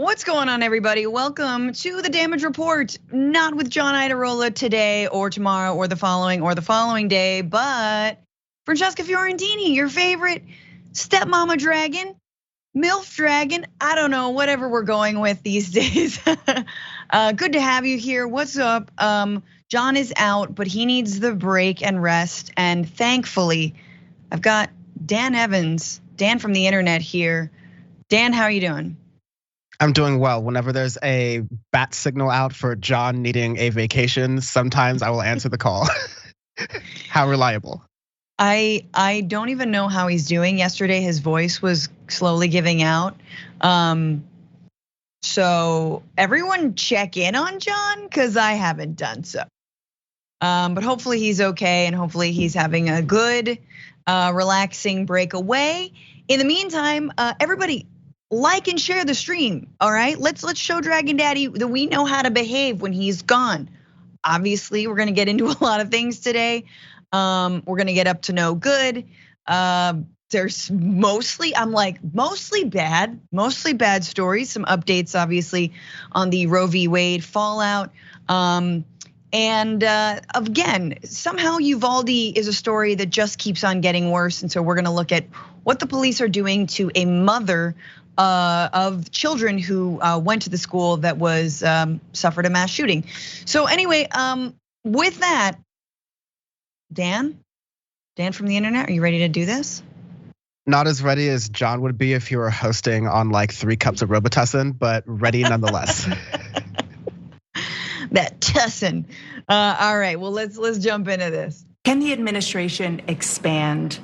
What's going on, everybody? Welcome to the Damage Report. Not with John Iadarola today or tomorrow or the following day, but Francesca Fiorentini, your favorite stepmama dragon, MILF dragon, I don't know, whatever we're going with these days. Good to have you here. What's up? John is out, but he needs the break and rest. And thankfully, I've got Dan Evans, Dan from the internet here. Dan, how are you doing? I'm doing well. Whenever there's a bat signal out for John needing a vacation, sometimes I will answer the call. How reliable. I don't even know how he's doing. Yesterday, his voice was slowly giving out. So everyone check in on John, because I haven't done so. But hopefully he's okay, and hopefully he's having a good, relaxing break away. In the meantime, everybody, like and share the stream, all right? Let's show Dragon Daddy that we know how to behave when he's gone. Obviously, we're gonna get into a lot of things today. We're gonna get up to no good. There's mostly bad stories. Some updates, obviously, on the Roe v. Wade fallout. And again, somehow Uvalde is a story that just keeps on getting worse. And so we're gonna look at what the police are doing to a mother of children who went to the school that was suffered a mass shooting. So anyway, with that, Dan from the internet, are you ready to do this? Not as ready as John would be if you were hosting on like 3 cups of Robitussin, but ready nonetheless. That tussin. All right, well, let's jump into this. Can the administration expand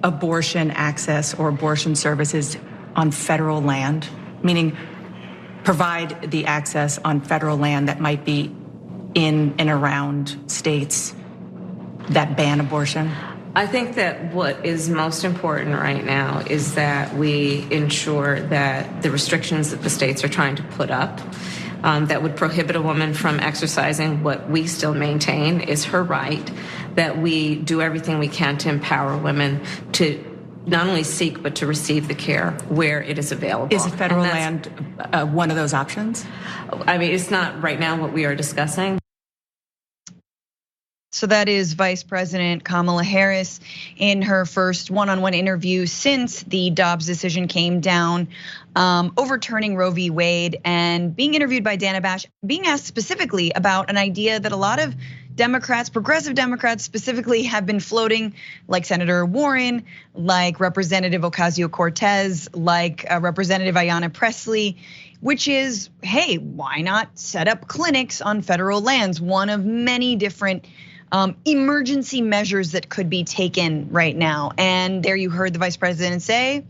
abortion access or abortion services on federal land, meaning provide the access on federal land that might be in and around states that ban abortion? I think that what is most important right now is that we ensure that the restrictions that the states are trying to put up that would prohibit a woman from exercising what we still maintain is her right, that we do everything we can to empower women to not only seek, but to receive the care where it is available. Is federal land one of those options? I mean, it's not right now what we are discussing. So that is Vice President Kamala Harris in her first one-on-one interview since the Dobbs decision came down, overturning Roe v. Wade, and being interviewed by Dana Bash, being asked specifically about an idea that a lot of Democrats, progressive Democrats specifically, have been floating, like Senator Warren, like Representative Ocasio-Cortez, like Representative Ayanna Pressley, which is, hey, why not set up clinics on federal lands? One of many different emergency measures that could be taken right now. And there you heard the vice president say,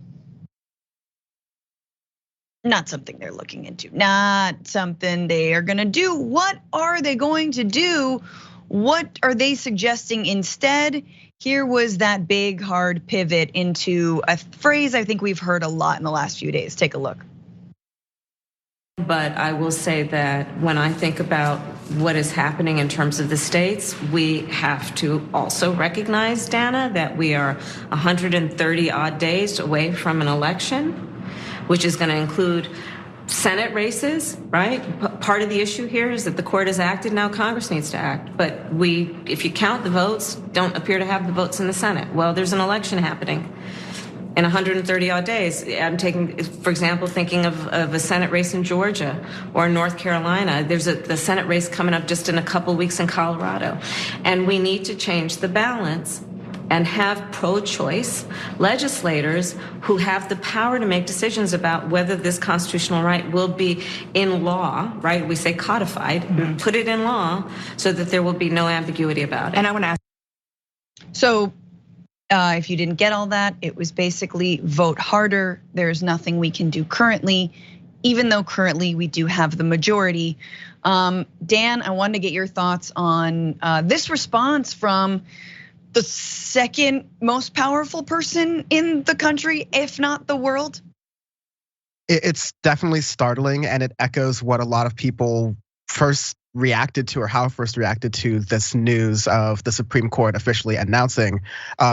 not something they're looking into, not something they are gonna do. What are they going to do? What are they suggesting instead? Here was that big, hard pivot into a phrase I think we've heard a lot in the last few days. Take a look. But I will say that when I think about what is happening in terms of the states, we have to also recognize, Dana, that we are 130 odd days away from an election, which is gonna include Senate races, right? Part of the issue here is that the court has acted, now Congress needs to act. But if you count the votes, don't appear to have the votes in the Senate. Well, there's an election happening in 130 odd days. I'm taking, for example, thinking of a Senate race in Georgia or North Carolina. There's the Senate race coming up just in a couple weeks in Colorado. And we need to change the balance and have pro-choice legislators who have the power to make decisions about whether this constitutional right will be in law, right? We say codified, put it in law so that there will be no ambiguity about it. And I want to ask. So if you didn't get all that, it was basically vote harder. There's nothing we can do currently, even though currently we do have the majority. Dan, I wanted to get your thoughts on this response from the second most powerful person in the country, if not the world. It's definitely startling, and it echoes what a lot of people first reacted to, or how first reacted to this news of the Supreme Court officially announcing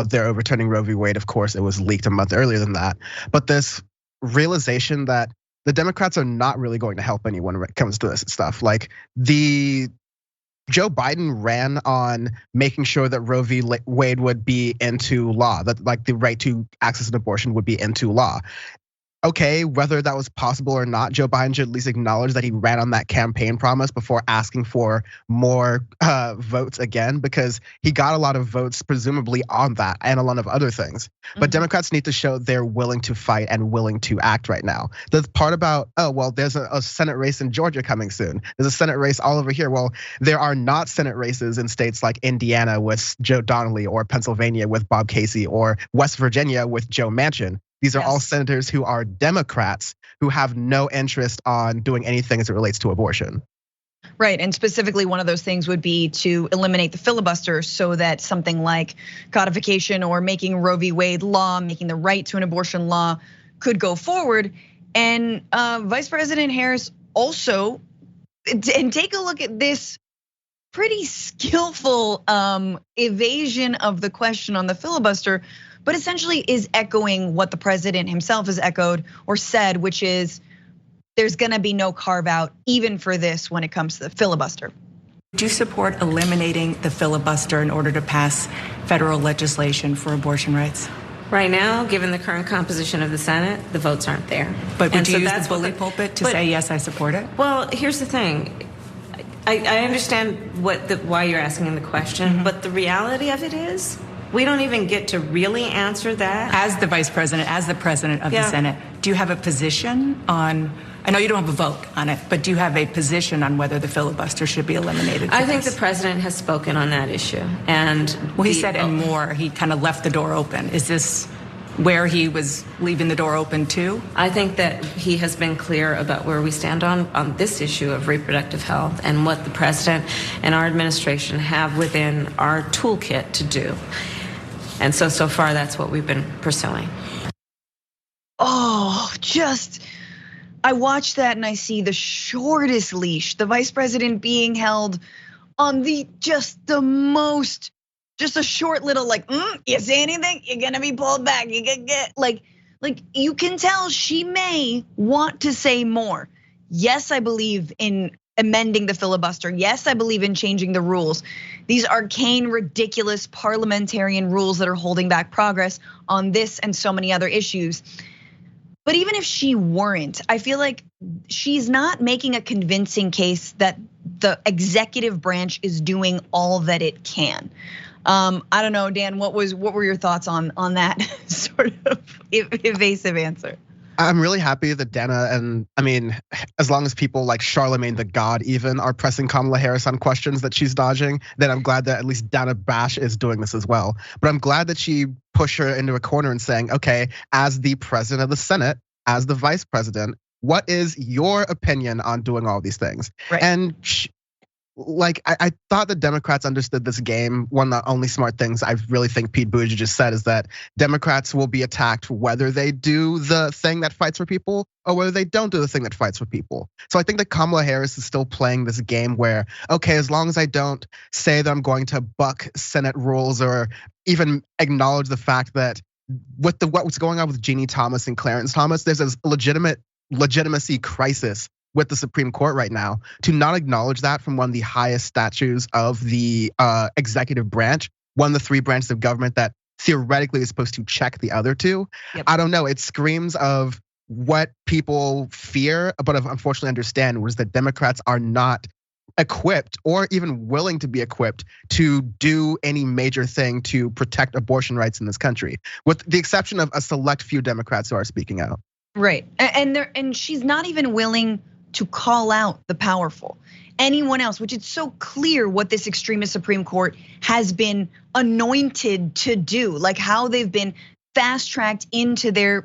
they're overturning Roe v. Wade. Of course, it was leaked a month earlier than that. But this realization that the Democrats are not really going to help anyone when it comes to this stuff. Like Joe Biden ran on making sure that Roe v. Wade would be into law, that like the right to access an abortion would be into law. Okay, whether that was possible or not, Joe Biden should at least acknowledge that he ran on that campaign promise before asking for more votes again, because he got a lot of votes presumably on that and a lot of other things. But Democrats need to show they're willing to fight and willing to act right now. The part about, oh, well, there's a Senate race in Georgia coming soon. There's a Senate race all over here. Well, there are not Senate races in states like Indiana with Joe Donnelly, or Pennsylvania with Bob Casey, or West Virginia with Joe Manchin. These are all senators who are Democrats who have no interest on doing anything as it relates to abortion. Right, and specifically one of those things would be to eliminate the filibuster so that something like codification or making Roe v. Wade law, making the right to an abortion law could go forward. And Vice President Harris also, and take a look at this pretty skillful evasion of the question on the filibuster, but essentially is echoing what the president himself has echoed or said, which is there's gonna be no carve out even for this when it comes to the filibuster. Do you support eliminating the filibuster in order to pass federal legislation for abortion rights? Right now, given the current composition of the Senate, the votes aren't there. But would you use the bully pulpit to say, yes, I support it? Well, here's the thing. I understand why you're asking the question, but the reality of it is, we don't even get to really answer that. As the vice president, as the president of the Senate, do you have a position on, I know you don't have a vote on it, but do you have a position on whether the filibuster should be eliminated? I think the president has spoken on that issue. And well, he said and more, he kind of left the door open. Is this where he was leaving the door open to? I think that he has been clear about where we stand on this issue of reproductive health and what the president and our administration have within our toolkit to do. And so far, that's what we've been pursuing. Oh, I watch that and I see the shortest leash, the vice president being held on just a short little like, you say anything, you're gonna be pulled back. You can get like you can tell she may want to say more. Yes, I believe in amending the filibuster. Yes, I believe in changing the rules. These arcane, ridiculous parliamentarian rules that are holding back progress on this and so many other issues. But even if she weren't, I feel like she's not making a convincing case that the executive branch is doing all that it can. I don't know, Dan, what were your thoughts on that sort of evasive answer? I'm really happy that Dana, and I mean, as long as people like Charlemagne the God even are pressing Kamala Harris on questions that she's dodging, then I'm glad that at least Dana Bash is doing this as well. But I'm glad that she pushed her into a corner and saying, okay, as the president of the Senate, as the vice president, what is your opinion on doing all these things? Right. And I thought the Democrats understood this game. One of the only smart things I really think Pete Buttigieg just said is that Democrats will be attacked whether they do the thing that fights for people or whether they don't do the thing that fights for people. So I think that Kamala Harris is still playing this game where, okay, as long as I don't say that I'm going to buck Senate rules or even acknowledge the fact that with what's going on with Jeannie Thomas and Clarence Thomas, there's a legitimacy crisis with the Supreme Court right now. To not acknowledge that from one of the highest statues of the executive branch, one of the three branches of government that theoretically is supposed to check the other two. Yep. I don't know, it screams of what people fear, but unfortunately understand, was that Democrats are not equipped or even willing to be equipped to do any major thing to protect abortion rights in this country, with the exception of a select few Democrats who are speaking out. Right, and she's not even willing to call out the powerful. Anyone else, which it's so clear what this extremist Supreme Court has been anointed to do, like how they've been fast-tracked into their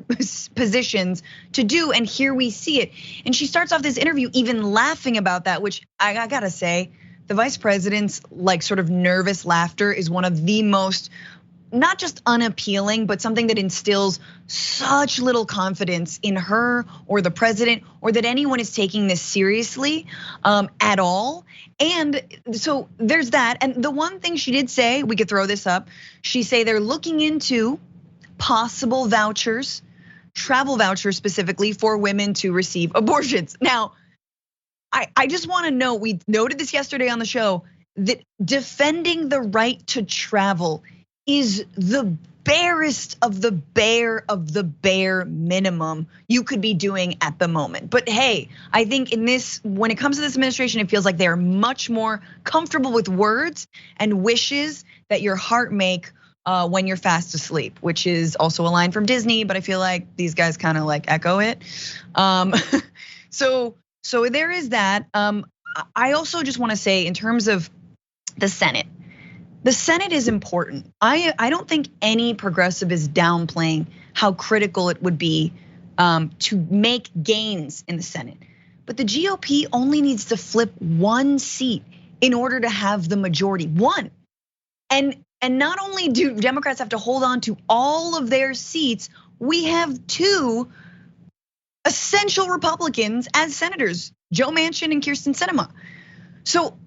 positions to do, and here we see it. And she starts off this interview even laughing about that, which I gotta say, the vice president's like sort of nervous laughter is one of the most, not just unappealing, but something that instills such little confidence in her or the president, or that anyone is taking this seriously at all. And so there's that. And the one thing she did say, we could throw this up, she say they're looking into possible vouchers travel vouchers specifically for women to receive abortions. Now, I just wanna know, we noted this yesterday on the show, that defending the right to travel is the barest of the bare minimum you could be doing at the moment. But hey, I think when it comes to this administration, it feels like they're much more comfortable with words and wishes that your heart make when you're fast asleep, which is also a line from Disney, but I feel like these guys kind of like echo it. So there is that. I also just wanna say, in terms of the Senate is important. I don't think any progressive is downplaying how critical it would be to make gains in the Senate. But the GOP only needs to flip one seat in order to have the majority, one. And not only do Democrats have to hold on to all of their seats, we have two essential Republicans as senators, Joe Manchin and Kyrsten Sinema. So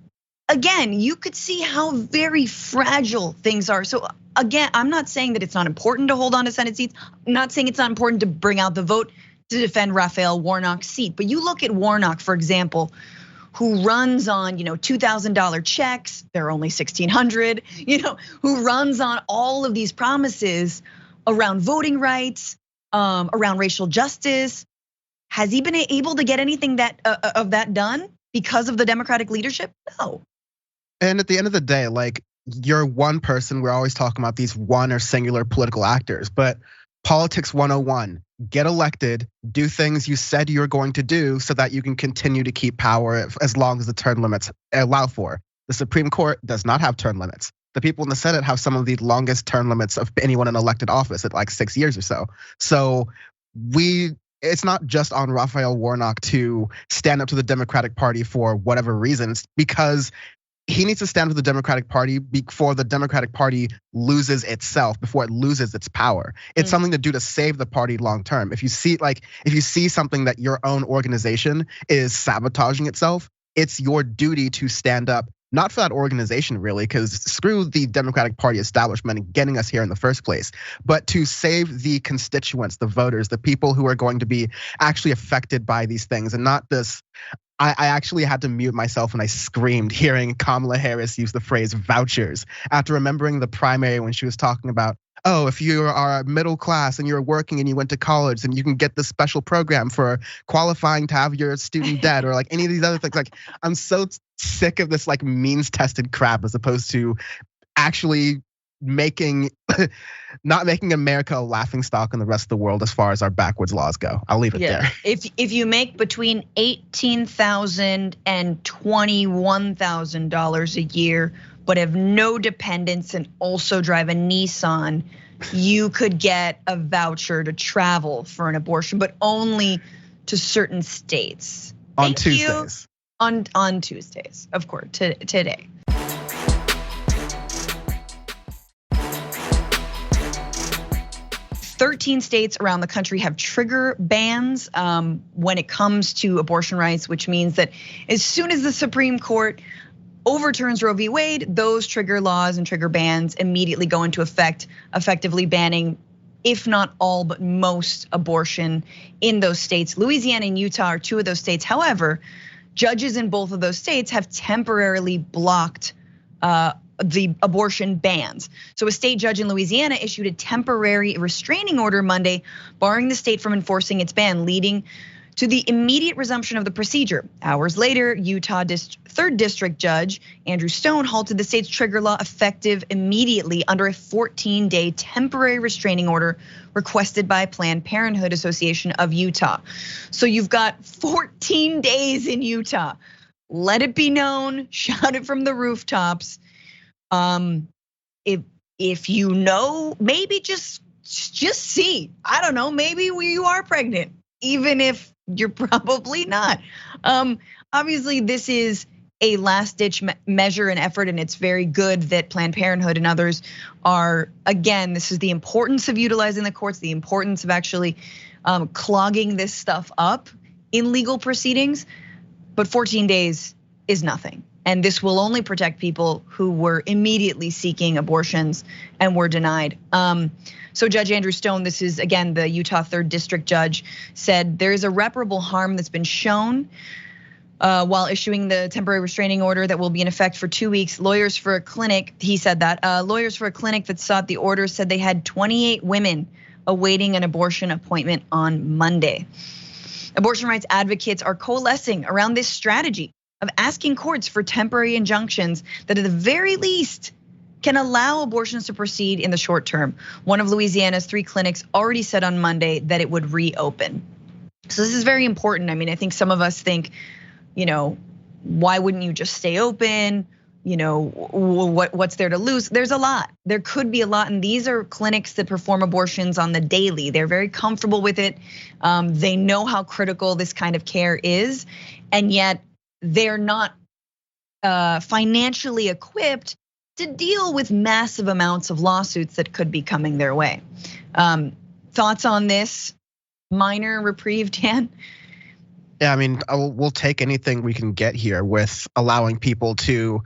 again, you could see how very fragile things are. So again, I'm not saying that it's not important to hold on to Senate seats. I'm not saying it's not important to bring out the vote to defend Raphael Warnock's seat. But you look at Warnock, for example, who runs on $2,000 checks, they're only $1,600, who runs on all of these promises around voting rights, around racial justice. Has he been able to get anything of that done because of the Democratic leadership? No. And at the end of the day, like, you're one person. We're always talking about these one or singular political actors, but politics 101, get elected, do things you said you're going to do so that you can continue to keep power as long as the term limits allow for. The Supreme Court does not have term limits. The people in the Senate have some of the longest term limits of anyone in elected office at like 6 years or so. So it's not just on Raphael Warnock to stand up to the Democratic Party for whatever reasons, because he needs to stand with the Democratic Party before the Democratic Party loses itself, before it loses its power. It's something to do to save the party long term. If you see something that your own organization is sabotaging itself, it's your duty to stand up, not for that organization really, because screw the Democratic Party establishment and getting us here in the first place, but to save the constituents, the voters, the people who are going to be actually affected by these things, and not this. I actually had to mute myself when I screamed hearing Kamala Harris use the phrase vouchers after remembering the primary when she was talking about, oh, if you are middle class and you're working and you went to college, then you can get this special program for qualifying to have your student debt, or like any of these other things. Like, I'm so sick of this like means tested crap, as opposed to actually not making America a laughingstock in the rest of the world as far as our backwards laws go. I'll leave it there. If you make between $18,000 and $21,000 a year, but have no dependents and also drive a Nissan, you could get a voucher to travel for an abortion, but only to certain states. On Tuesdays. On Tuesdays, of course, today. 13 states around the country have trigger bans when it comes to abortion rights, which means that as soon as the Supreme Court overturns Roe v. Wade, those trigger laws and trigger bans immediately go into effect, effectively banning, if not all, but most abortion in those states. Louisiana and Utah are two of those states. However, judges in both of those states have temporarily blocked the abortion bans. So a state judge in Louisiana issued a temporary restraining order Monday, barring the state from enforcing its ban, leading to the immediate resumption of the procedure. Hours later, Utah 3rd District Judge Andrew Stone halted the state's trigger law effective immediately under a 14-day temporary restraining order requested by Planned Parenthood Association of Utah. So you've got 14 days in Utah. Let it be known, shout it from the rooftops. If you know, maybe just see, I don't know, maybe you are pregnant, even if you're probably not. Obviously this is a last ditch measure and effort, and it's very good that Planned Parenthood and others are, again, this is the importance of utilizing the courts, the importance of actually clogging this stuff up in legal proceedings, but 14 days is nothing. And this will only protect people who were immediately seeking abortions and were denied. So Judge Andrew Stone, this is again the Utah 3rd District Judge, said there is irreparable harm that's been shown while issuing the temporary restraining order that will be in effect for 2 weeks. Lawyers for a clinic, he said that, lawyers for a clinic that sought the order said they had 28 women awaiting an abortion appointment on Monday. Abortion rights advocates are coalescing around this strategy of asking courts for temporary injunctions that at the very least can allow abortions to proceed in the short term. One of Louisiana's 3 clinics already said on Monday that it would reopen. So this is very important. I mean, I think some of us think, why wouldn't you just stay open? What's there to lose? There's a lot. There could be a lot, and these are clinics that perform abortions on the daily. They're very comfortable with it. They know how critical this kind of care is, and yet they're not financially equipped to deal with massive amounts of lawsuits that could be coming their way. Thoughts on this minor reprieve, Dan? Yeah, I mean, we'll take anything we can get here with allowing people who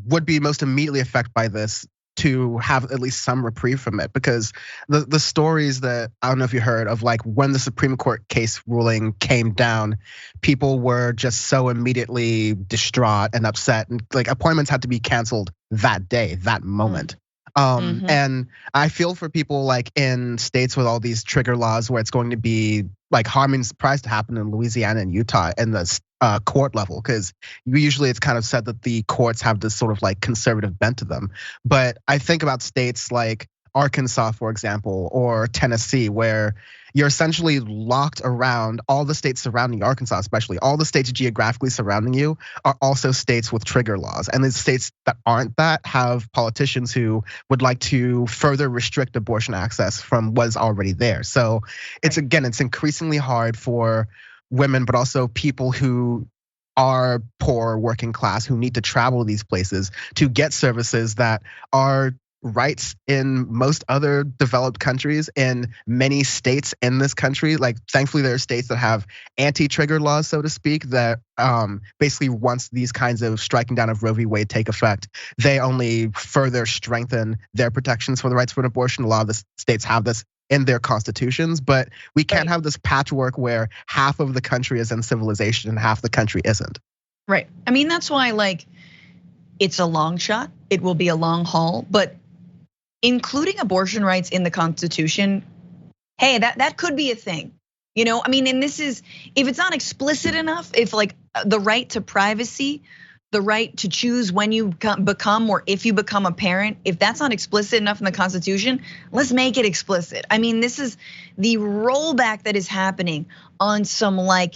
would be most immediately affected by this to have at least some reprieve from it, because the stories that, I don't know if you heard of, like when the Supreme Court case ruling came down, people were just so immediately distraught and upset, and like appointments had to be canceled that day, that moment. And I feel for people like in states with all these trigger laws where it's going to be like harming surprise to happen in Louisiana and Utah in the court level, because usually it's kind of said that the courts have this sort of like conservative bent to them. But I think about states like Arkansas, for example, or Tennessee, where you're essentially locked around all the states surrounding Arkansas, especially all the states geographically surrounding you are also states with trigger laws. And the states that aren't that have politicians who would like to further restrict abortion access from what is already there. So it's increasingly hard for women, but also people who are poor, working class, who need to travel to these places to get services that are rights in most other developed countries, in many states in this country. Like, thankfully, there are states that have anti-trigger laws, so to speak, that basically once these kinds of striking down of Roe v. Wade take effect, they only further strengthen their protections for the rights for an abortion. A lot of the states have this in their constitutions, but we can't have this patchwork where half of the country is in civilization and half the country isn't. Right. I mean, that's why, like, it's a long shot. It will be a long haul, but including abortion rights in the Constitution, hey, that could be a thing. I mean, and this is, if it's not explicit enough, if like the right to privacy, the right to choose when you become or if you become a parent, if that's not explicit enough in the Constitution, let's make it explicit. I mean, this is the rollback that is happening on some like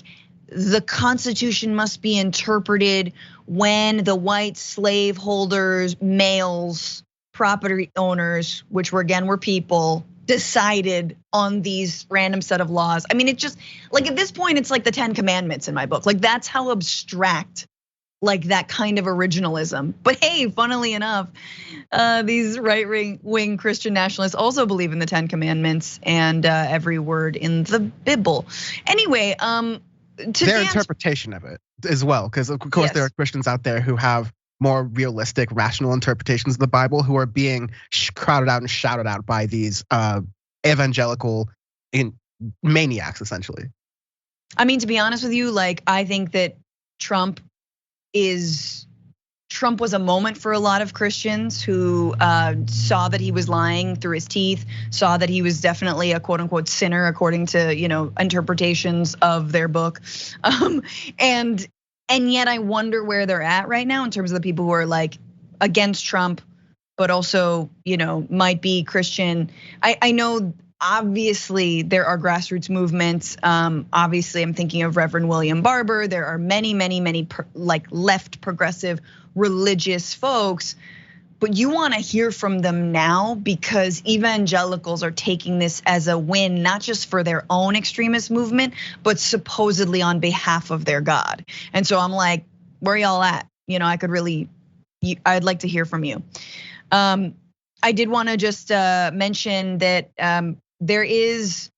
the Constitution must be interpreted when the white slaveholders, males, property owners, which were people, decided on these random set of laws. I mean, it just, like at this point, it's like the 10 Commandments in my book. Like that's how abstract, like that kind of originalism. But hey, funnily enough, these right-wing Christian nationalists also believe in the 10 Commandments and every word in the Bible. Anyway, their interpretation of it as well, because of course there are Christians out there who have more realistic, rational interpretations of the Bible who are being crowded out and shouted out by these evangelical maniacs, essentially. I mean, to be honest with you, like I think that Trump was a moment for a lot of Christians who saw that he was lying through his teeth, saw that he was definitely a quote unquote sinner according to interpretations of their book, and yet I wonder where they're at right now in terms of the people who are like against Trump, but also, might be Christian. I know obviously there are grassroots movements. Obviously I'm thinking of Reverend William Barber. There are many like left progressive religious folks, but you wanna hear from them now because evangelicals are taking this as a win, not just for their own extremist movement, but supposedly on behalf of their God. And so I'm like, where y'all at? I'd like to hear from you. I did wanna just mention that there is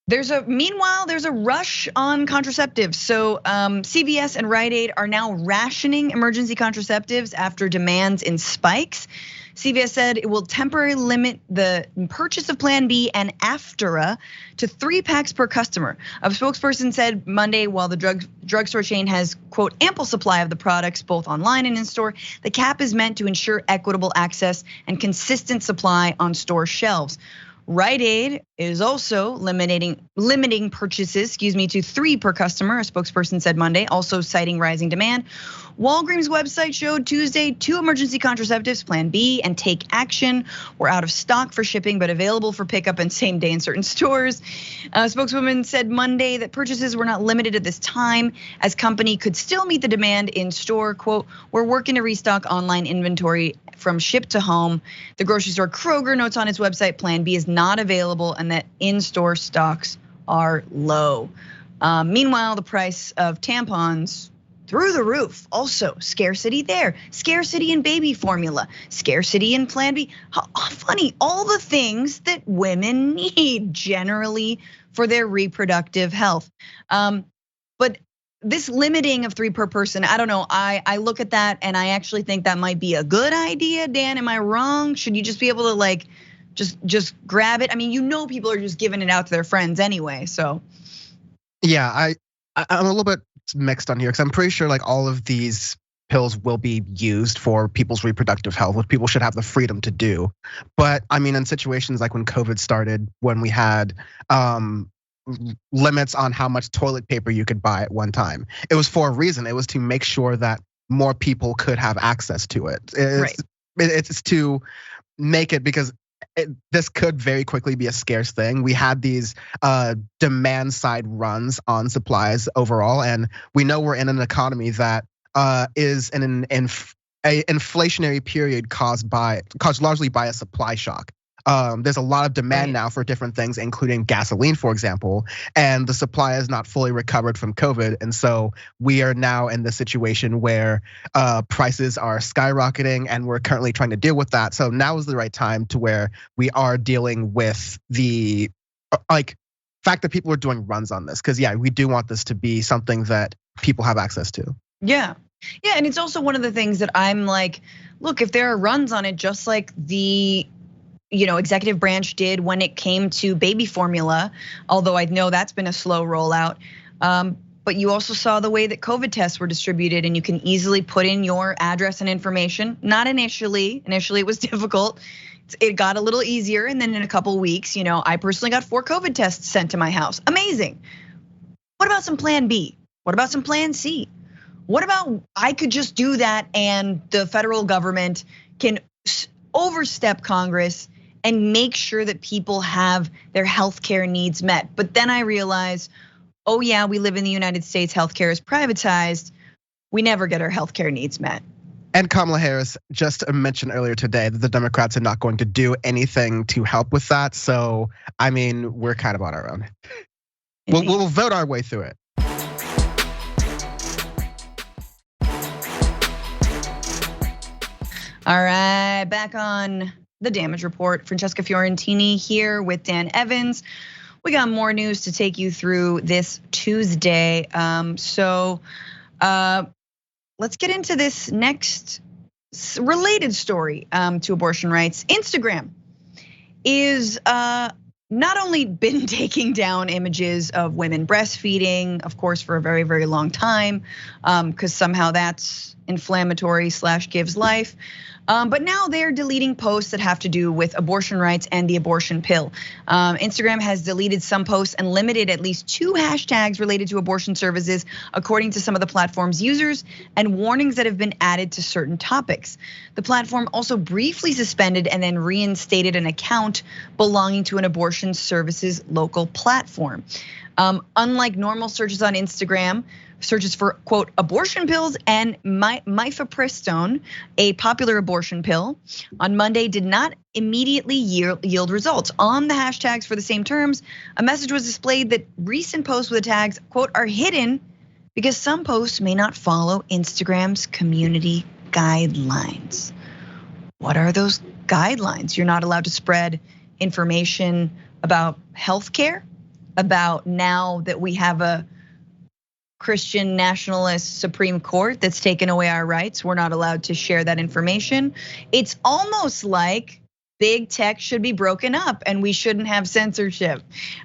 Meanwhile, there's a rush on contraceptives. So CVS and Rite Aid are now rationing emergency contraceptives after demands in spikes. CVS said it will temporarily limit the purchase of Plan B and Aftera to 3 packs per customer. A spokesperson said Monday, while the drugstore chain has, quote, ample supply of the products both online and in store, the cap is meant to ensure equitable access and consistent supply on store shelves. Rite Aid is also limiting purchases, to 3 per customer, a spokesperson said Monday, also citing rising demand. Walgreens' website showed Tuesday 2 emergency contraceptives, Plan B and Take Action, were out of stock for shipping, but available for pickup and same day in certain stores. A spokeswoman said Monday that purchases were not limited at this time, as company could still meet the demand in store. Quote, we're working to restock online inventory from ship to home. The grocery store Kroger notes on its website Plan B is not available and that in-store stocks are low. Meanwhile, the price of tampons through the roof. Also, scarcity there, scarcity in baby formula, scarcity in Plan B. Funny, all the things that women need generally for their reproductive health. But this limiting of 3 per person, I don't know. I look at that and I actually think that might be a good idea. Dan, am I wrong? Should you just be able to like just grab it? I mean, people are just giving it out to their friends anyway. So yeah, I'm a little bit mixed on here because I'm pretty sure like all of these pills will be used for people's reproductive health, which people should have the freedom to do. But I mean, in situations like when COVID started, when we had limits on how much toilet paper you could buy at one time, it was for a reason. It was to make sure that more people could have access to it. It's to make it because this could very quickly be a scarce thing. We had these demand side runs on supplies overall, and we know we're in an economy that is in an inflationary period caused largely by a supply shock. There's a lot of demand now for different things, including gasoline, for example, and the supply is not fully recovered from COVID. And so we are now in the situation where prices are skyrocketing and we're currently trying to deal with that. So now is the right time to where we are dealing with the fact that people are doing runs on this. Cause we do want this to be something that people have access to. Yeah, and it's also one of the things that I'm like, look, if there are runs on it, just like the executive branch did when it came to baby formula, although I know that's been a slow rollout. But you also saw the way that COVID tests were distributed, and you can easily put in your address and information. Not initially it was difficult. It got a little easier, and then in a couple weeks, I personally got 4 COVID tests sent to my house. Amazing. What about some Plan B? What about some Plan C? What about I could just do that and the federal government can overstep Congress and make sure that people have their healthcare needs met. But then I realize, oh yeah, we live in the United States, healthcare is privatized. We never get our healthcare needs met. And Kamala Harris just mentioned earlier today that the Democrats are not going to do anything to help with that. So, I mean, we're kind of on our own. We'll vote our way through it. All right, back on the damage report. Francesca Fiorentini here with Dan Evans. We got more news to take you through this Tuesday. So let's get into this next related story to abortion rights. Instagram is not only been taking down images of women breastfeeding, of course, for a very, very long time, because somehow that's inflammatory / gives life. But now they're deleting posts that have to do with abortion rights and the abortion pill. Instagram has deleted some posts and limited at least 2 hashtags related to abortion services, according to some of the platform's users, and warnings that have been added to certain topics. The platform also briefly suspended and then reinstated an account belonging to an abortion services local platform. Unlike normal searches on Instagram, searches for, quote, abortion pills and mifepristone, a popular abortion pill, on Monday did not immediately yield results. On the hashtags for the same terms, a message was displayed that recent posts with the tags, quote, are hidden because some posts may not follow Instagram's community guidelines. What are those guidelines? You're not allowed to spread information about healthcare, about now that we have a Christian nationalist Supreme Court that's taken away our rights. We're not allowed to share that information. It's almost like big tech should be broken up and we shouldn't have censorship.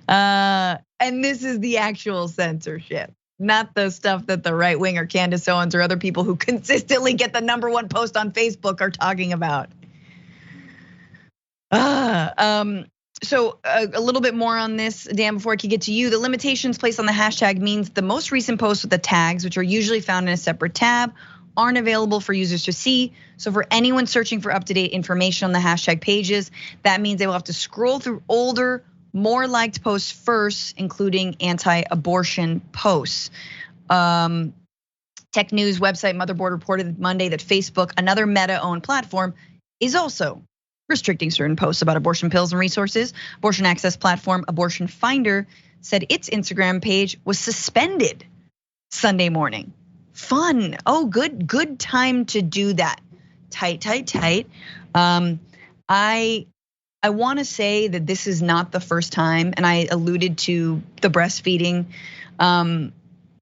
And this is the actual censorship, not the stuff that the right wing or Candace Owens or other people who consistently get the #1 post on Facebook are talking about. So a little bit more on this, Dan, before I could get to you. The limitations placed on the hashtag means the most recent posts with the tags, which are usually found in a separate tab, aren't available for users to see. So for anyone searching for up-to-date information on the hashtag pages, that means they will have to scroll through older, more liked posts first, including anti-abortion posts. Tech News website Motherboard reported Monday that Facebook, another Meta-owned platform, is also restricting certain posts about abortion pills and resources. Abortion access platform Abortion Finder said its Instagram page was suspended Sunday morning. Fun. Oh, good time to do that. Tight. I want to say that this is not the first time, and I alluded to the breastfeeding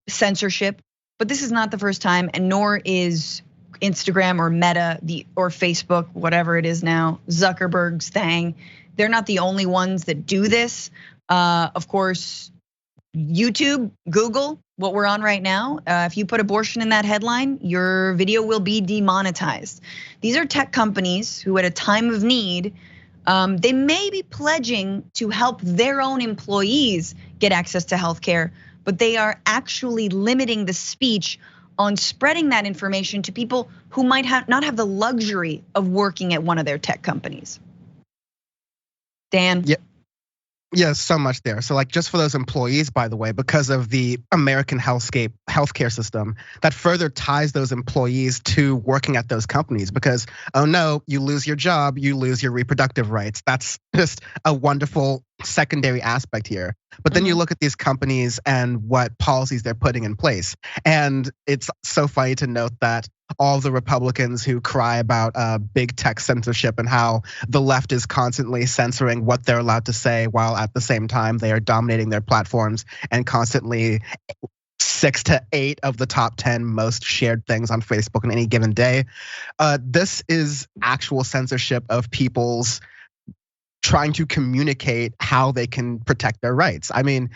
censorship, but this is not the first time, and nor is Instagram or Meta, or Facebook, whatever it is now, Zuckerberg's thing. They're not the only ones that do this. Of course, YouTube, Google, what we're on right now. If you put abortion in that headline, your video will be demonetized. These are tech companies who at a time of need, they may be pledging to help their own employees get access to healthcare, but they are actually limiting the speech on spreading that information to people who might not have the luxury of working at one of their tech companies. Dan? Yeah, so much there. So like just for those employees, by the way, because of the American healthcare system, that further ties those employees to working at those companies because, oh no, you lose your job, you lose your reproductive rights. That's just a wonderful secondary aspect here. But then you look at these companies and what policies they're putting in place. And it's so funny to note that all the Republicans who cry about big tech censorship and how the left is constantly censoring what they're allowed to say, while at the same time they are dominating their platforms and constantly 6 to 8 of the top 10 most shared things on Facebook on any given day. This is actual censorship of people's trying to communicate how they can protect their rights. I mean,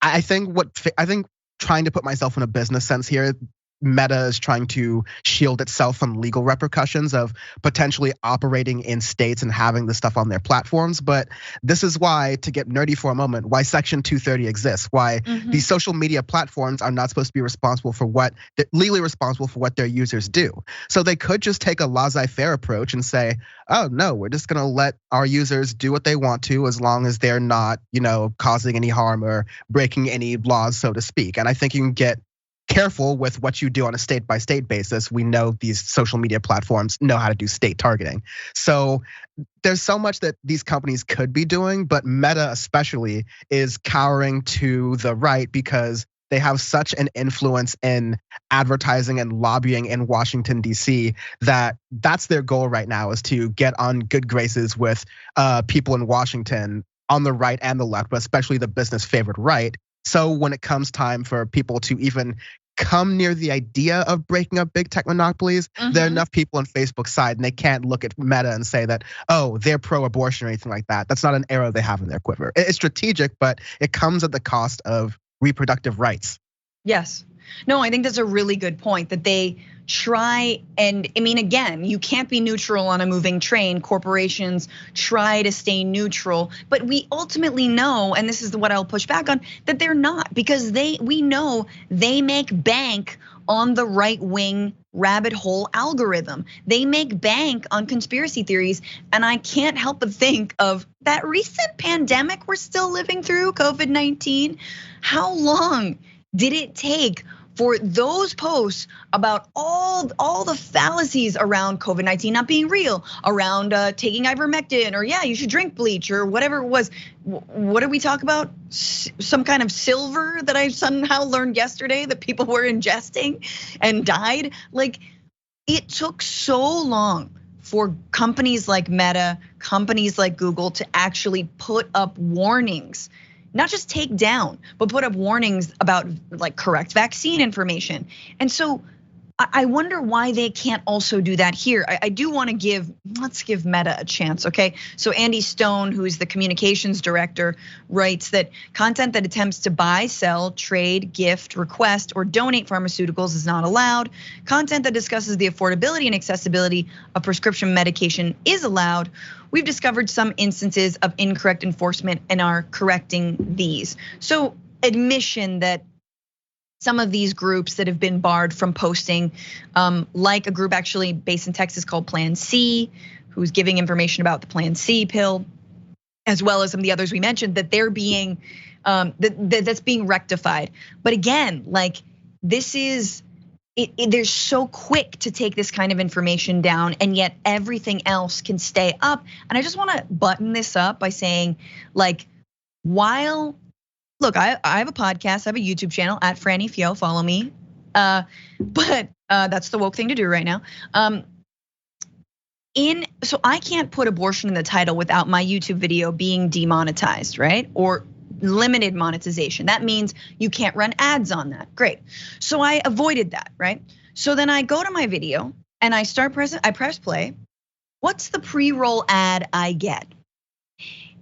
I think trying to put myself in a business sense here, Meta is trying to shield itself from legal repercussions of potentially operating in states and having this stuff on their platforms. But this is why, to get nerdy for a moment, why Section 230 exists, why these social media platforms are not supposed to be legally responsible for what their users do. So they could just take a laissez-faire approach and say, oh no, we're just gonna let our users do what they want to as long as they're not, causing any harm or breaking any laws, so to speak. And I think you can get careful with what you do on a state by state basis. We know these social media platforms know how to do state targeting. So there's so much that these companies could be doing, but Meta especially is cowering to the right because they have such an influence in advertising and lobbying in Washington, D.C. that's their goal right now, is to get on good graces with people in Washington on the right and the left, but especially the business favored right. So when it comes time for people to even come near the idea of breaking up big tech monopolies, there are enough people on Facebook's side and they can't look at Meta and say that, oh, they're pro-abortion or anything like that. That's not an arrow they have in their quiver. It's strategic, but it comes at the cost of reproductive rights. Yes. No, I think that's a really good point that they try, and I mean, again, you can't be neutral on a moving train. Corporations try to stay neutral, but we ultimately know, and this is what I'll push back on, that they're not, because we know they make bank on the right wing rabbit hole algorithm. They make bank on conspiracy theories. And I can't help but think of that recent pandemic we're still living through, COVID-19. How long did it take for those posts about all the fallacies around COVID-19 not being real, around taking ivermectin, or yeah, you should drink bleach, or whatever it was? What did we talk about? Some kind of silver that I somehow learned yesterday that people were ingesting and died. Like, it took so long for companies like Meta, companies like Google to actually put up warnings not just take down, but put up warnings about like correct vaccine information. And so I wonder why they can't also do that here. I do want to let's give Meta a chance, okay? So Andy Stone, who is the communications director, writes that content that attempts to buy, sell, trade, gift, request, or donate pharmaceuticals is not allowed. Content that discusses the affordability and accessibility of prescription medication is allowed. We've discovered some instances of incorrect enforcement and are correcting these. So admission that some of these groups that have been barred from posting, like a group actually based in Texas called Plan C, who's giving information about the Plan C pill, as well as some of the others we mentioned, that they're being, that's being rectified. But again, like this is, they're so quick to take this kind of information down, and yet everything else can stay up. And I just wanna button this up by saying, like, look, I have a podcast, I have a YouTube channel at Franny Fio, follow me. But that's the woke thing to do right now. So I can't put abortion in the title without my YouTube video being demonetized, right? Or limited monetization. That means you can't run ads on that. Great. So I avoided that, right? So then I go to my video and I press play. What's the pre-roll ad I get?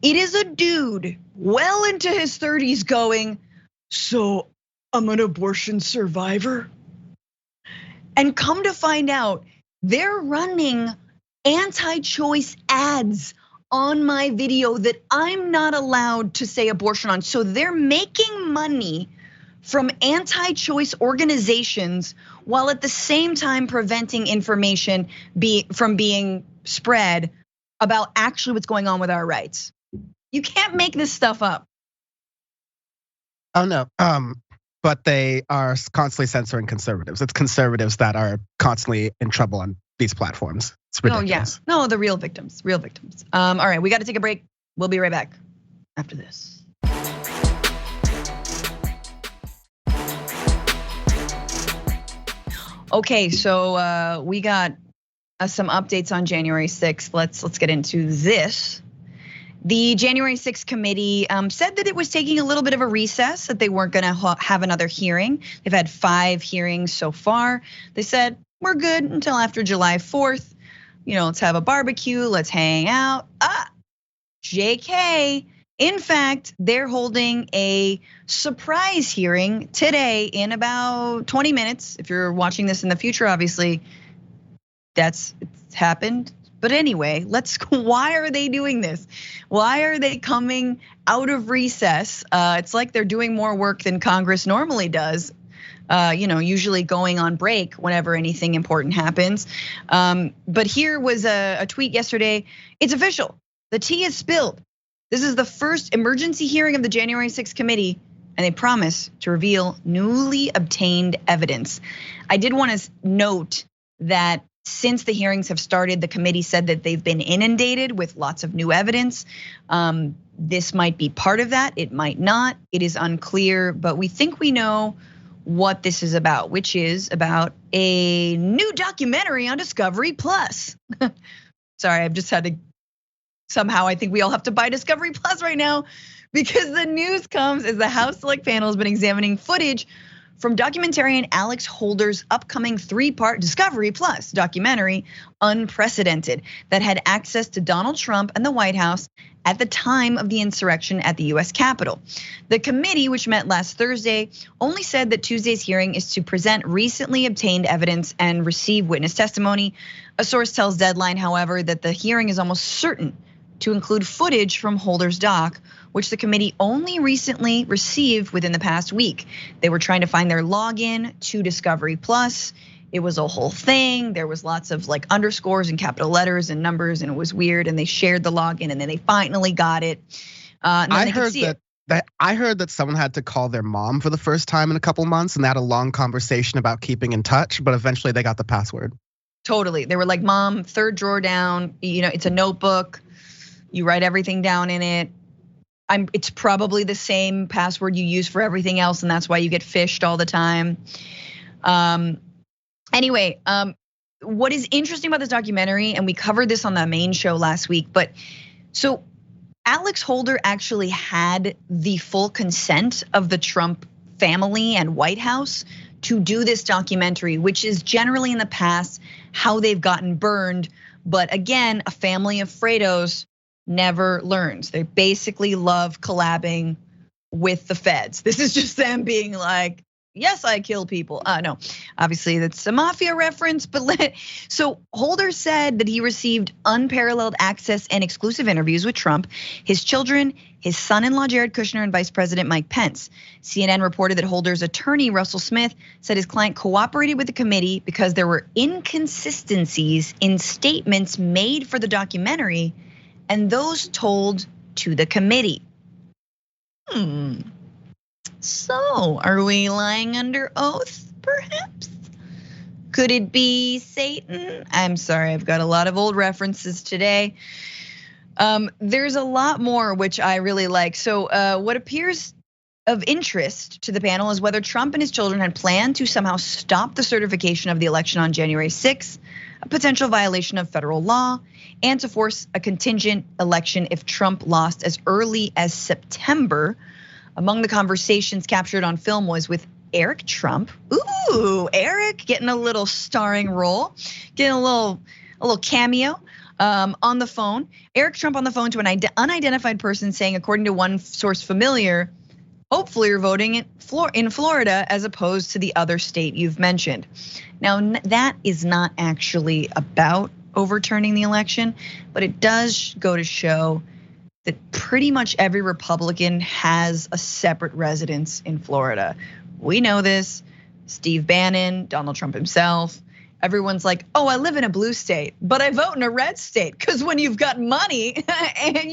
It is a dude well into his 30s going, so I'm an abortion survivor. And come to find out, they're running anti-choice ads on my video that I'm not allowed to say abortion on. So they're making money from anti-choice organizations while at the same time preventing information from being spread about actually what's going on with our rights. You can't make this stuff up. Oh no, but they are constantly censoring conservatives. It's conservatives that are constantly in trouble on these platforms. It's ridiculous. Oh yeah, no, the real victims, real victims. All right, we got to take a break. We'll be right back after this. Okay, so we got some updates on January 6th. Let's get into this. The January 6th committee said that it was taking a little bit of a recess, that they weren't gonna have another hearing. They've had 5 hearings so far. They said, we're good until after July 4th. Let's have a barbecue, let's hang out. JK, in fact, they're holding a surprise hearing today in about 20 minutes. If you're watching this in the future, obviously, it's happened. But anyway, why are they doing this? Why are they coming out of recess? It's like they're doing more work than Congress normally does. Usually going on break whenever anything important happens. But here was a tweet yesterday. It's official, the tea is spilled. This is the first emergency hearing of the January 6th committee, and they promise to reveal newly obtained evidence. I did want to note that since the hearings have started, the committee said that they've been inundated with lots of new evidence. This might be part of that, it might not, it is unclear, but we think we know what this is about, which is about a new documentary on Discovery Plus. Sorry, I've just had to, somehow I think we all have to buy Discovery Plus right now, because the news comes as the House Select Panel has been examining footage from documentarian Alex Holder's upcoming 3-part Discovery Plus documentary, Unprecedented, that had access to Donald Trump and the White House at the time of the insurrection at the US Capitol. The committee, which met last Thursday, only said that Tuesday's hearing is to present recently obtained evidence and receive witness testimony. A source tells Deadline, however, that the hearing is almost certain to include footage from Holder's doc, which the committee only recently received within the past week. They were trying to find their login to Discovery Plus. It was a whole thing. There was lots of like underscores and capital letters and numbers, and it was weird. And they shared the login, and then they finally got it. And then I they could see it. I heard that someone had to call their mom for the first time in a couple months, and they had a long conversation about keeping in touch. But eventually, they got the password. Totally, they were like, "Mom, 3rd drawer down. It's a notebook. You write everything down in it. It's probably the same password you use for everything else, and that's why you get phished all the time." Anyway, what is interesting about this documentary, and we covered this on the main show last week, but so Alex Holder actually had the full consent of the Trump family and White House to do this documentary, which is generally in the past how they've gotten burned. But again, a family of Fredos never learns. They basically love collabing with the feds. This is just them being like, yes, I kill people. No, obviously that's a mafia reference, but so Holder said that he received unparalleled access and exclusive interviews with Trump, his children, his son-in-law Jared Kushner, and Vice President Mike Pence. CNN reported that Holder's attorney, Russell Smith, said his client cooperated with the committee because there were inconsistencies in statements made for the documentary and those told to the committee. So, are we lying under oath, perhaps? Could it be Satan? I'm sorry, I've got a lot of old references today. There's a lot more which I really like. So, what appears of interest to the panel is whether Trump and his children had planned to somehow stop the certification of the election on January 6th, a potential violation of federal law, and to force a contingent election if Trump lost as early as September. Among the conversations captured on film was with Eric Trump. Ooh, Eric getting a little starring role, getting a little cameo on the phone. Eric Trump on the phone to an unidentified person saying, according to one source familiar, hopefully you're voting in Florida as opposed to the other state you've mentioned. Now, that is not actually about overturning the election, but it does go to show that pretty much every Republican has a separate residence in Florida. We know this, Steve Bannon, Donald Trump himself. Everyone's like, oh, I live in a blue state, but I vote in a red state. Because when you've got money and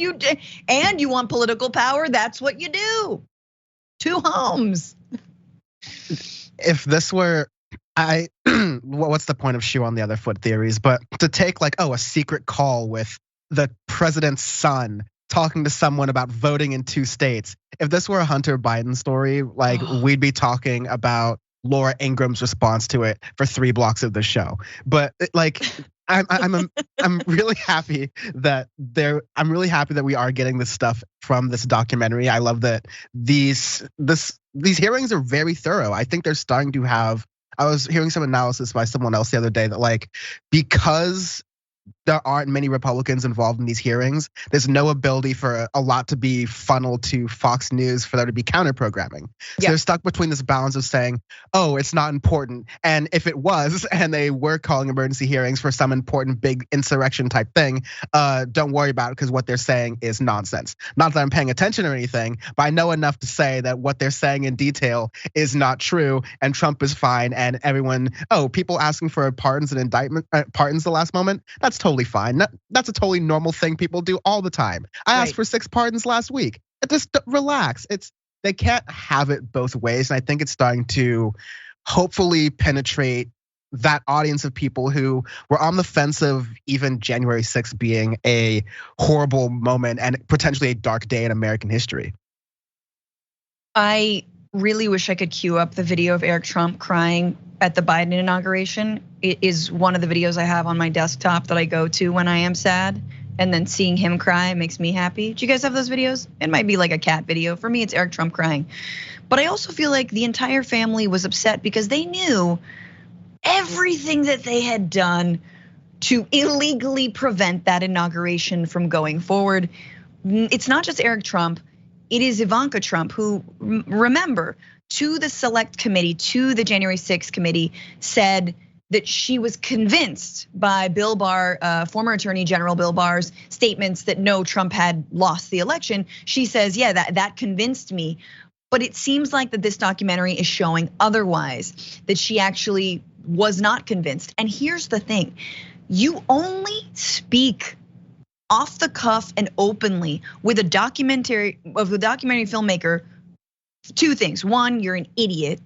you want political power, that's what you do. 2 homes. If this were, what's the point of shoe on the other foot theories? But to take like, a secret call with the president's son talking to someone about voting in 2 states. If this were a Hunter Biden story, like we'd be talking about Laura Ingram's response to it for 3 blocks of the show. But like, I'm really happy that we are getting this stuff from this documentary. I love that these hearings are very thorough. I think they're starting to have. I was hearing some analysis by someone else the other day that like because there aren't many Republicans involved in these hearings, there's no ability for a lot to be funneled to Fox News for there to be counter programming. So they're stuck between this balance of saying, oh, it's not important. And if it was, and they were calling emergency hearings for some important big insurrection type thing, don't worry about it because what they're saying is nonsense. Not that I'm paying attention or anything, but I know enough to say that what they're saying in detail is not true and Trump is fine and everyone, people asking for pardons and pardons the last moment, that's totally fine. That's a totally normal thing people do all the time. I asked for 6 pardons last week. Just relax. They can't have it both ways. And I think it's starting to hopefully penetrate that audience of people who were on the fence of even January 6th being a horrible moment and potentially a dark day in American history. I really wish I could cue up the video of Eric Trump crying at the Biden inauguration. It is one of the videos I have on my desktop that I go to when I am sad. And then seeing him cry makes me happy. Do you guys have those videos? It might be like a cat video. For me, it's Eric Trump crying. But I also feel like the entire family was upset because they knew everything that they had done to illegally prevent that inauguration from going forward. It's not just Eric Trump. It is Ivanka Trump, who, remember, to the select committee, to the January 6th committee, said that she was convinced by Bill Barr, former Attorney General Bill Barr's statements that no, Trump had lost the election. She says, yeah, that convinced me. But it seems like that this documentary is showing otherwise, that she actually was not convinced. And here's the thing, you only speak off the cuff and openly with a documentary filmmaker. 2 things. One, you're an idiot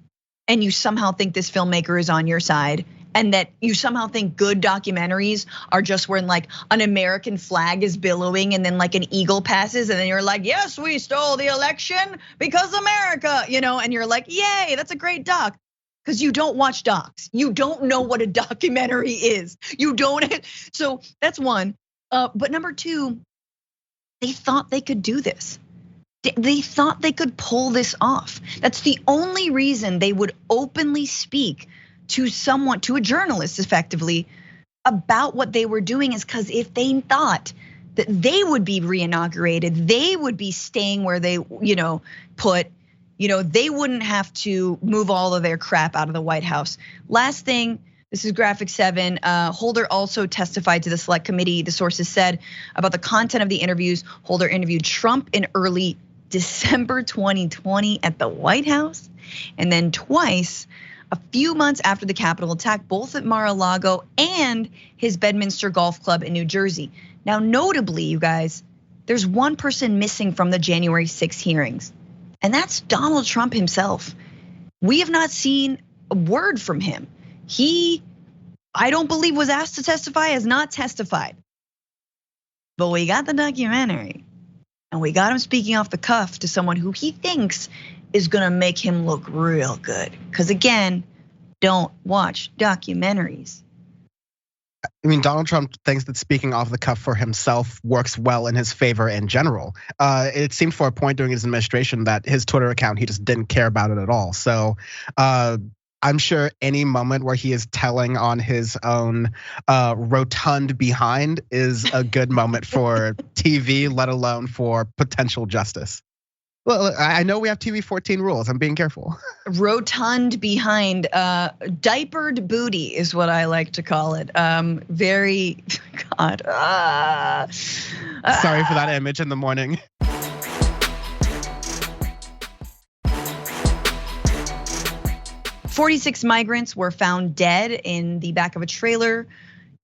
and you somehow think this filmmaker is on your side, and that you somehow think good documentaries are just when like an American flag is billowing and then like an eagle passes and then you're like, yes, we stole the election because America, and you're like, yay, that's a great doc. Because you don't watch docs. You don't know what a documentary is. You don't, so that's one. But number 2, they thought they could do this. They thought they could pull this off. That's the only reason they would openly speak to someone, to a journalist effectively, about what they were doing, is because if they thought that they would be reinaugurated, they would be staying where they, put, they wouldn't have to move all of their crap out of the White House. Last thing, this is Graphic 7. Holder also testified to the select committee, the sources said, about the content of the interviews. Holder interviewed Trump in early December 2020 at the White House, and then twice a few months after the Capitol attack, both at Mar-a-Lago and his Bedminster Golf Club in New Jersey. Now, notably, you guys, there's one person missing from the January 6 hearings, and that's Donald Trump himself. We have not seen a word from him. He, I don't believe, was asked to testify, has not testified. But we got the documentary, and we got him speaking off the cuff to someone who he thinks is gonna make him look real good. Because again, don't watch documentaries. I mean, Donald Trump thinks that speaking off the cuff for himself works well in his favor in general. It seemed for a point during his administration that his Twitter account, he just didn't care about it at all. So I'm sure any moment where he is telling on his own rotund behind is a good moment for TV, let alone for potential justice. Well, I know we have TV 14 rules. I'm being careful. Rotund behind, diapered booty is what I like to call it. Very, God. Sorry for that image in the morning. "46 migrants were found dead in the back of a trailer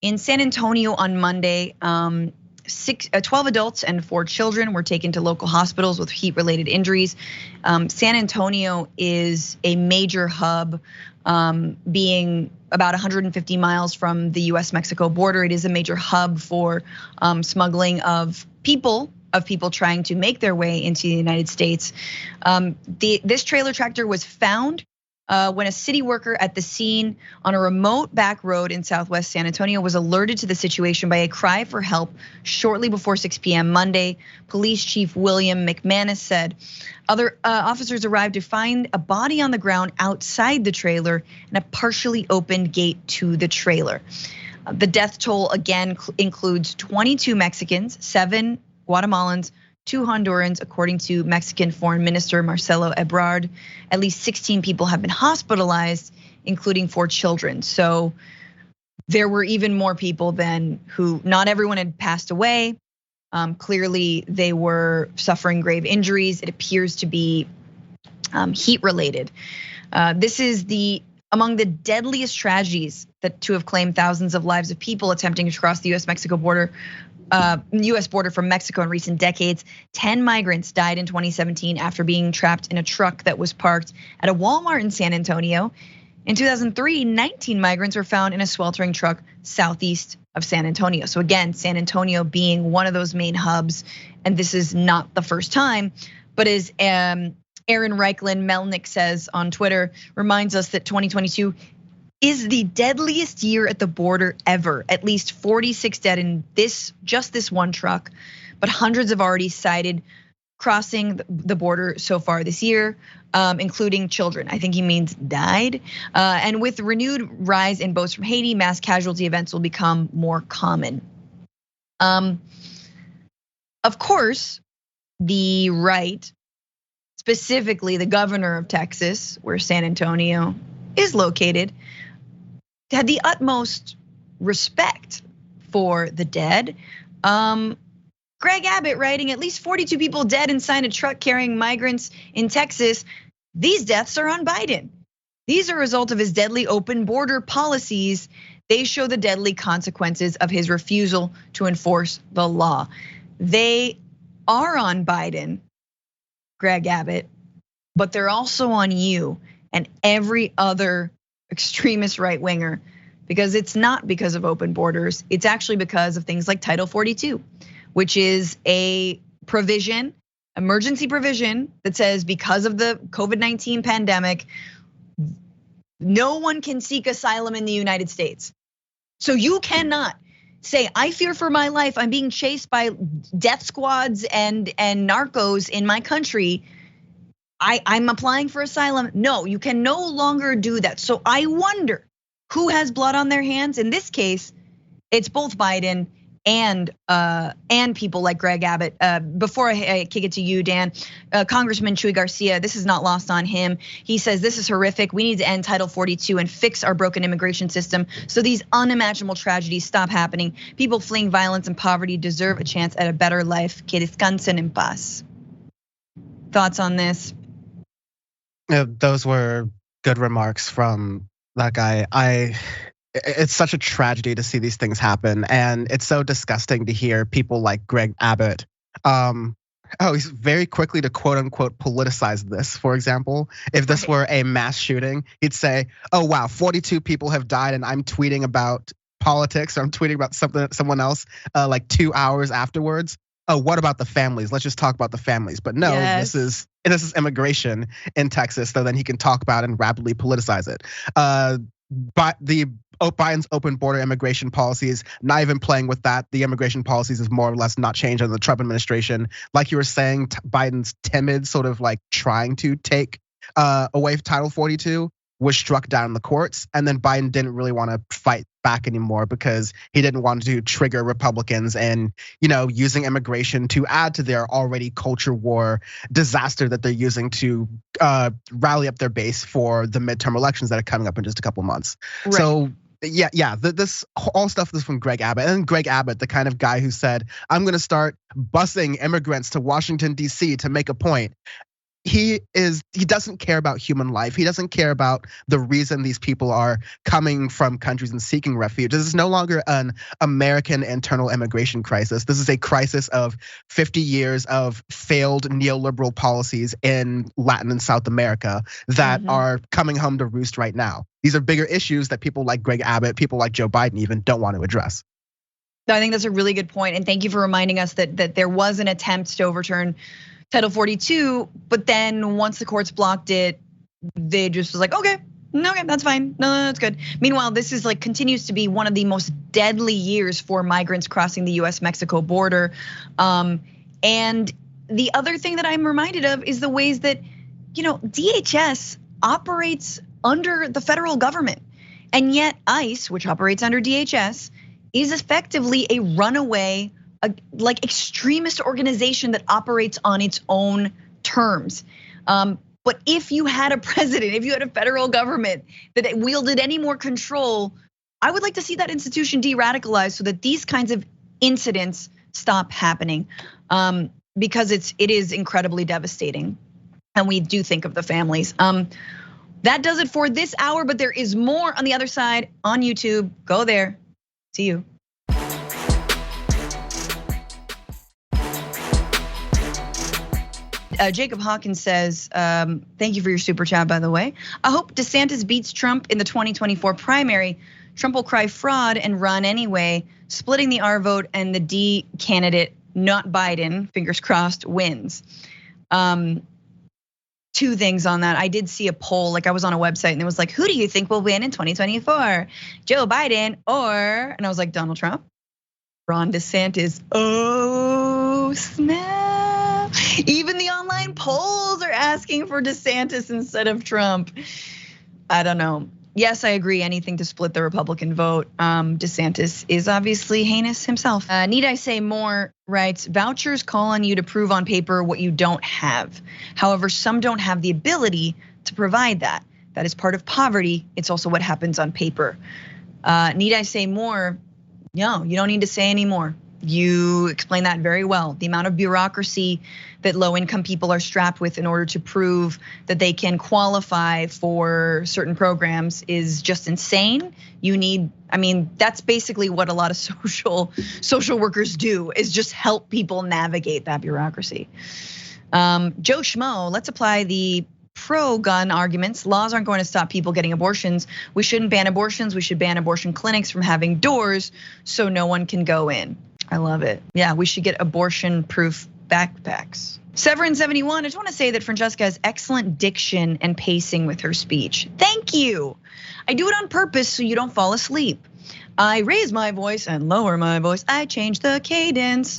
in San Antonio on Monday. 12 adults and 4 children were taken to local hospitals with heat-related injuries. San Antonio is a major hub, being about 150 miles from the US-Mexico border. It is a major hub for smuggling of people trying to make their way into the United States. This trailer tractor was found when a city worker at the scene on a remote back road in Southwest San Antonio was alerted to the situation by a cry for help shortly before 6 p.m. Monday. Police Chief William McManus said other officers arrived to find a body on the ground outside the trailer and a partially opened gate to the trailer. The death toll again includes 22 Mexicans, 7 Guatemalans, 2 Hondurans, according to Mexican Foreign Minister Marcelo Ebrard. At least 16 people have been hospitalized, including 4 children. So there were even more people than who, not everyone had passed away. Clearly they were suffering grave injuries. It appears to be heat related. This is among the deadliest tragedies that to have claimed thousands of lives of people attempting to cross the US-Mexico border. US border from Mexico in recent decades. 10 migrants died in 2017 after being trapped in a truck that was parked at a Walmart in San Antonio. In 2003, 19 migrants were found in a sweltering truck southeast of San Antonio. So again, San Antonio being one of those main hubs, and this is not the first time, but as Aaron Reichland Melnick says on Twitter, reminds us that 2022 is the deadliest year at the border ever. At least 46 dead in just this one truck, but hundreds have already cited crossing the border so far this year, including children. I think he means died. And with renewed rise in boats from Haiti, mass casualty events will become more common. Of course, the right, specifically the governor of Texas, where San Antonio is located, had the utmost respect for the dead. Greg Abbott writing, at least 42 people dead inside a truck carrying migrants in Texas. These deaths are on Biden. These are a result of his deadly open border policies. They show the deadly consequences of his refusal to enforce the law. They are on Biden, Greg Abbott, but they're also on you and every other extremist right winger, because it's not because of open borders. It's actually because of things like Title 42, which is a provision, emergency provision that says because of the COVID-19 pandemic, no one can seek asylum in the United States. So you cannot say, I fear for my life, I'm being chased by death squads and narcos in my country, I'm applying for asylum. No, you can no longer do that. So I wonder who has blood on their hands. In this case, it's both Biden and people like Greg Abbott. Before I kick it to you, Dan, Congressman Chuy Garcia, this is not lost on him. He says this is horrific. We need to end Title 42 and fix our broken immigration system so these unimaginable tragedies stop happening. People fleeing violence and poverty deserve a chance at a better life. Que descansen en paz. Thoughts on this? Those were good remarks from that guy. It's such a tragedy to see these things happen, and it's so disgusting to hear people like Greg Abbott. He's very quickly to quote unquote politicize this. For example, if this were a mass shooting, he'd say, "Oh wow, 42 people have died, and I'm tweeting about politics, or I'm tweeting about someone else like 2 hours afterwards. Oh, what about the families? Let's just talk about the families." But no, this is immigration in Texas, so then he can talk about and rapidly politicize it. But Biden's open border immigration policies, not even playing with that. The immigration policies is more or less not changed under the Trump administration. Like you were saying, Biden's timid sort of like trying to take away Title 42 was struck down in the courts. And then Biden didn't really want to fight back anymore because he didn't want to trigger Republicans and, using immigration to add to their already culture war disaster that they're using to rally up their base for the midterm elections that are coming up in just a couple months. Right. So yeah, this all stuff is from Greg Abbott. And Greg Abbott, the kind of guy who said, I'm gonna start busing immigrants to Washington, D.C. to make a point. He doesn't care about human life. He doesn't care about the reason these people are coming from countries and seeking refuge. This is no longer an American internal immigration crisis. This is a crisis of 50 years of failed neoliberal policies in Latin and South America that are coming home to roost right now. These are bigger issues that people like Greg Abbott, people like Joe Biden even don't want to address. I think that's a really good point. And thank you for reminding us that there was an attempt to overturn Title 42, but then once the courts blocked it, they just was like, okay, that's fine. No, that's good. Meanwhile, this is like continues to be one of the most deadly years for migrants crossing the US-Mexico border. And the other thing that I'm reminded of is the ways that, DHS operates under the federal government. And yet ICE, which operates under DHS, is effectively a runaway like extremist organization that operates on its own terms. But if you had a president, if you had a federal government that wielded any more control, I would like to see that institution de-radicalized so that these kinds of incidents stop happening. Because it is incredibly devastating. And we do think of the families. That does it for this hour, but there is more on the other side on YouTube. Go there. See you. Jacob Hawkins says, thank you for your super chat, by the way. I hope DeSantis beats Trump in the 2024 primary. Trump will cry fraud and run anyway, splitting the R vote, and the D candidate, not Biden, fingers crossed, wins. Two things on that. I did see a poll, like I was on a website and it was like, who do you think will win in 2024? Joe Biden and I was like, Donald Trump, Ron DeSantis. Oh, snap. Even the online polls are asking for DeSantis instead of Trump. I don't know. Yes, I agree. Anything to split the Republican vote. DeSantis is obviously heinous himself. Need I say more? Writes, vouchers call on you to prove on paper what you don't have. However, some don't have the ability to provide that. That is part of poverty. It's also what happens on paper. Need I say more? No, you don't need to say any more. You explain that very well. The amount of bureaucracy that low-income people are strapped with in order to prove that they can qualify for certain programs is just insane. That's basically what a lot of social workers do, is just help people navigate that bureaucracy. Joe Schmo, let's apply the pro-gun arguments. Laws aren't going to stop people getting abortions. We shouldn't ban abortions. We should ban abortion clinics from having doors so no one can go in. I love it. Yeah, we should get abortion-proof backpacks. Severin71, I just want to say that Francesca has excellent diction and pacing with her speech. Thank you. I do it on purpose so you don't fall asleep. I raise my voice and lower my voice. I change the cadence.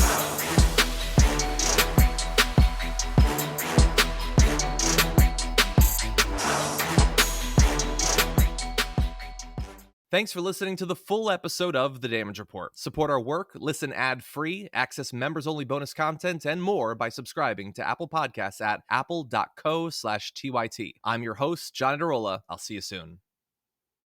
Thanks for listening to the full episode of The Damage Report. Support our work, listen ad-free, access members-only bonus content, and more by subscribing to Apple Podcasts at apple.co/TYT. I'm your host, John Adarola. I'll see you soon.